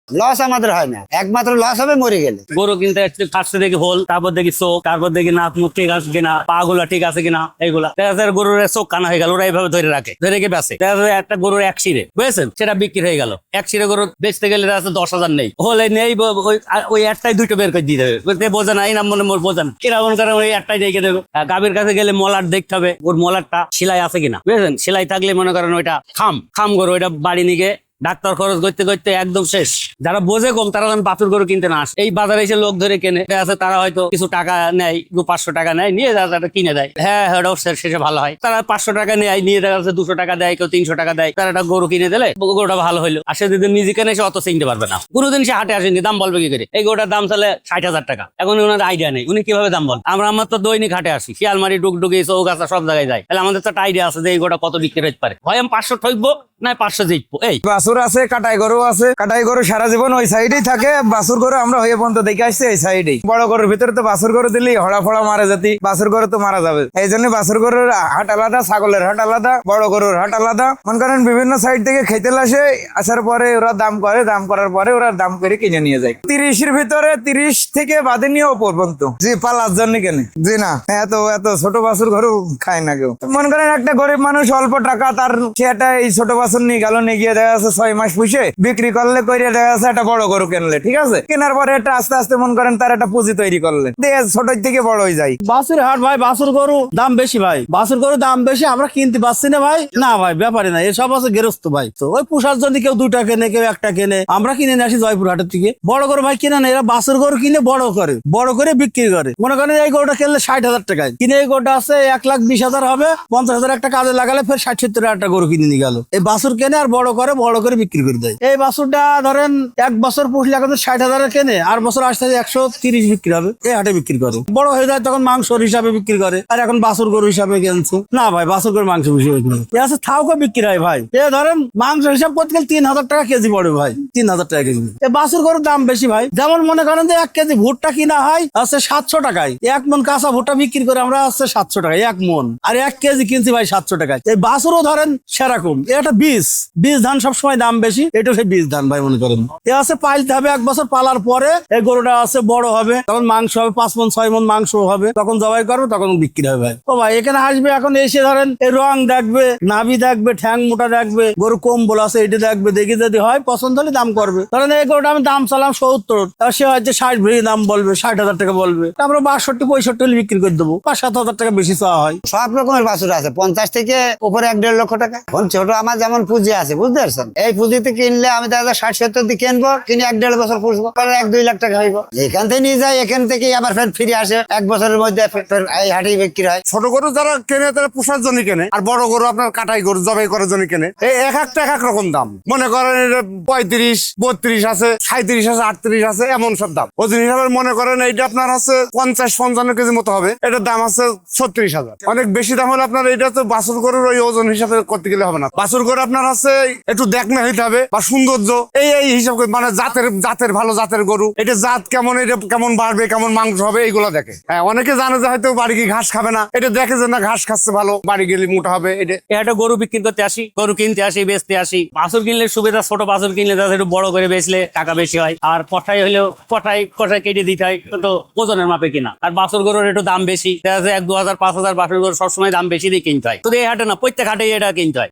Loss আমাদের হয় না, একমাত্র লস হবে মরে গেলে। গরু কিনতে ফার্স্টে দেখি হোল, তারপর দেখি চোখ, তারপর দেখি নাক মুখ ঠিক আছে কিনা, পা গুলা ঠিক আছে কিনা, এইগুলা দেখা যায় গরুর চোখ কানা হয়ে গেল, ওরা এইভাবে ধরে রাখে, ধরে রেখে বেঁচে। দেখা যায় একটা গরুর এক শিরে বুঝেছেন, সেটা বিক্রি হয়ে গেল। এক শিরে গরু বেচতে গেলে দেখা যাচ্ছে 10,000 নেই, হলে নেই ওই একটাই দুটো বের করে দিয়ে দেবে, বোঝে না এই নাম মনে বোঝেন এরকম করে ওই একটাই রেখে দেবে। গাভীর কাছে গেলে মলার দেখতে হবে, ওর মলারটা সেলাই আছে কিনা বুঝেছেন, সেলাই থাকলে মনে করেন ওইটা খাম গরু, ওইটা বাড়ি নিয়ে ডাক্তার খরচ করতে করতে একদম শেষ। যারা বোঝে কম তারা যেন বাছুর গরু কিনতে না আসে, এই বাজারে এসে লোক ধরে কেনে আছে, তারা হয়তো কিছু টাকা নেয়, 200-500 টাকা নেয়, নিয়ে যারা কিনে দেয়। হ্যাঁ, ওটাও শেষে ভালো হয়। তারা 500 টাকা নেয়, নিয়ে দেখা যাচ্ছে 200 টাকা দেয়, কেউ 300 টাকা দেয়, তারা একটা গরু কিনে দিলে গরুটা ভালো হলো। আর সে যদি নিজে কেনে সে অত চিনতে পারবে না, কোনোদিন সে হাটে আসেনি, দাম বলবে কি করে? এই গরুটার দাম চলে 60,000 টাকা, এখন ওনার আইডিয়া নেই, উনি কিভাবে দাম বল? আমার তো দৈনিক হাটে আসি, শিয়ালমারি, ডুগডুগি, চৌগাছা সব জায়গায় যায়, তাহলে আমাদের তো একটা আইডিয়া আছে যে এই গরুটা কত বিক্রি হতে পারে। হয় আমি 500 ঠকবো, না 500 জিতবো। এই বাছুর আছে, কাটাই গরু আছে, কাটাই গরু সারা জীবন ওই সাইডেই থাকে, বাছুর গরু আমরা হয়ে পর্যন্ত দেখে আসছি এই সাইডেই। বড় গরুর ভিতরে তো বাছুর গরু দিলি হড়া ফড়া মারা যেতি, বাছুর গরু তো মারা যাবে, এই জন্য বাছুর গরুর হাট আলাদা, ছাগলের হাট আলাদা, বড় গরুর হাট আলাদা। মনে করেন বিভিন্ন সাইড থেকে খেতে আসে, আসার পরে ওরা দাম করে, দাম করার পরে ওরা দাম করে কিনে নিয়ে যায়। 30-এর ভিতরে 30 থেকে বাদে নিয়ে ওপর পর্যন্ত, জি পালার জন্য কেনে, জি না এত ছোট বাছুর গরু খায় না কেউ। মনে করেন একটা গরিব মানুষ অল্প টাকা, তার সে একটা এই ছোট বাছুর নিয়ে গেল, নিয়ে গিয়ে দেখা যাচ্ছে 6 মাস পুষে বিক্রি করলে করে দেখা যাচ্ছে একটা বড় গরু কিনলে, ঠিক আছে, কেনার পরে এটা আস্তে আস্তে মনে করেন তার একটা পুঁজি তৈরি করলে, দিয়ে ছোট থেকে বড় হয়ে যায়। বাছুর হাট ভাই, বাছুর গরু দাম বেশি ভাই, বাছুর গরু দাম বেশি, আমরা কিনতে পারছি না ভাই। না ভাই ব্যাপারে না, এসব আছে গেরস্ত ভাই, তো ওই পুষার জন্য কেউ 2টা কেনে, কেউ 1টা কেনে, আমরা কিনে নিয়ে আসি জয়পুর হাটের থেকে। বড় গরু ভাই কিনে না, এরা বাছুর গরু কিনে বড় করে বিক্রি করে। মনে করেন এই গরুটা কিনলে 60,000 টাকায় কিনে, এই গরুটা আছে 1,20,000 হবে, 50,000 একটা কাজে লাগালে ফের 60-70 টাকা গরু কিনে নিয়ে গেল। এই বাছুর কেনে আর বড় করে বিক্রি করে দেয়। এই বাছুরটা ধরেন 1 বছর পুষলে এখন 60,000 কেনে, আর বছর আসতে 130 বিক্রি হবে, এই হাটে বিক্রি করে। বড় হয়ে যায় তখন মাংসর হিসাবে বিক্রি করে, আর এখন বাছুর গরু হিসাবে কিনছে না ভাই, বাছুর গরু মাংস হিসেবে কিনে আছে, থাউকে বিক্রি হয় ভাই। এ ধরেন মাংস হিসাব করতে গেলে 3,000 টাকা কেজি পড়ে ভাই, 3,000 টাকা কেজি। এই বাছুর গরুর দাম বেশি ভাই। যেমন মনে করেন যে 1 কেজি ভুট্টা কিনা হয় আছে 700 টাকায়, 1 মন কাঁচা ভুট্টা বিক্রি করে আমরা আছে 700 টাকায় 1 মন, আর 1 কেজি কিনছি ভাই 700 টাকায়। এই বাছুরও ধরেন সেরকম, এটা বীজ ধান সবসময় দাম বেশি, এটা সেই বীজ ধান ভাই। মনে করেন এ আছে পাইলতে হবে, 1 বছর পালার পরে এই গরুটা আছে বড় হবে, তখন মাংস হবে 5 মন 6 মন মাংস হবে, তখন জবাই করবে, তখন বিক্রি হবে ভাই। ও ভাই এখানে আসবে, এখন এসে ধরেন এই রং দেখবে, নাভি দেখবে, ঠ্যাং মোটা দেখবে, গরু কম্বল আছে এটা দেখবে, দেখে যদি হয় পছন্দ হলে দাম করবে। ধরেন এই গরুটা আমি দাম চালাম 70, আর সে হয়তো 60 ভেঙে দাম বলবে, 60,000 টাকা বলবে, আমরা 62-65 হলে বিক্রি করে দেবো, 5-7 হাজার টাকা বেশি চাওয়া হয়। সব রকমের বাছুর আছে, 50 থেকে উপরে 1-1.5 লক্ষ টাকা। এখন ছোট আমার যেমন পুঁজি আছে, বুঝতে পারছেন, এই পুঁজিতে কিনলে আমি দেখা যায় 60-70 দিয়ে কিনবো, কিনে 1-1.5 বছর পুষবো, 1-2 লাখ টাকা হইব। এখান থেকে নিয়ে যায়, এখান থেকে আবার ফের ফিরে আসে, 1 বছরের মধ্যে ফের এই হাটেই বিক্রি হয়। ছোট গরু যারা কেনে তারা পোষার জন্য কেনে, আর বড় গরু আপনার কাটাই গরু জবাই করার জন্য কেনে। এই এক একটা এক এক রকম দাম, মনে করেন 35-32 আছে, 37 আছে, 38 আছে, এমন সব দাম। ওজন হিসাবে মনে করেন এইটা আপনার আছে 50-55 কেজি মতো হবে, এটার দাম আছে 36,000। অনেক বেশি দাম হলে আপনার এইটা তো বাছুর গরুর ওই ওজন হিসাবে করতে গেলে হবে না। বাছুর গরু আপনার আছে একটু দেখনা হইতে হবে, বা সৌন্দর্য এই হিসাব করে, মানে জাতের ভালো জাতের গরু, এটা জাত কেমন, এটা কেমন বাড়বে, কেমন মাংস হবে, এইগুলো দেখে। হ্যাঁ, অনেকে জানে যে হয়তো বাড়ি গিয়ে ঘাস খাবে না, এটা দেখে যে না ঘাস খাচ্ছে ভালো, বাড়ি গেলে মোটা হবে। এটা একটা গরু বিক্রি করতে আসি, গরু কিনতে আসি, বেচতে আসি। বাছুর কিনলে সুবিধা, ছোট বাছুর কিনলে একটু বড় করে বেচলে টাকা বেশি হয়, আর কটাই হলেও কটাই কেটে দিতে হয়, একটু ওজনের মাপে কিনা। আর বাছুর গরুর একটু দাম বেশি, দেখা যায় 1-2 হাজার 5 হাজার বাছুর গরু সবসময় দাম বেশি দিয়ে কিনতে হয়। তো এই হাটে না, প্রত্যেক হাটে এটা কিনতে হয়।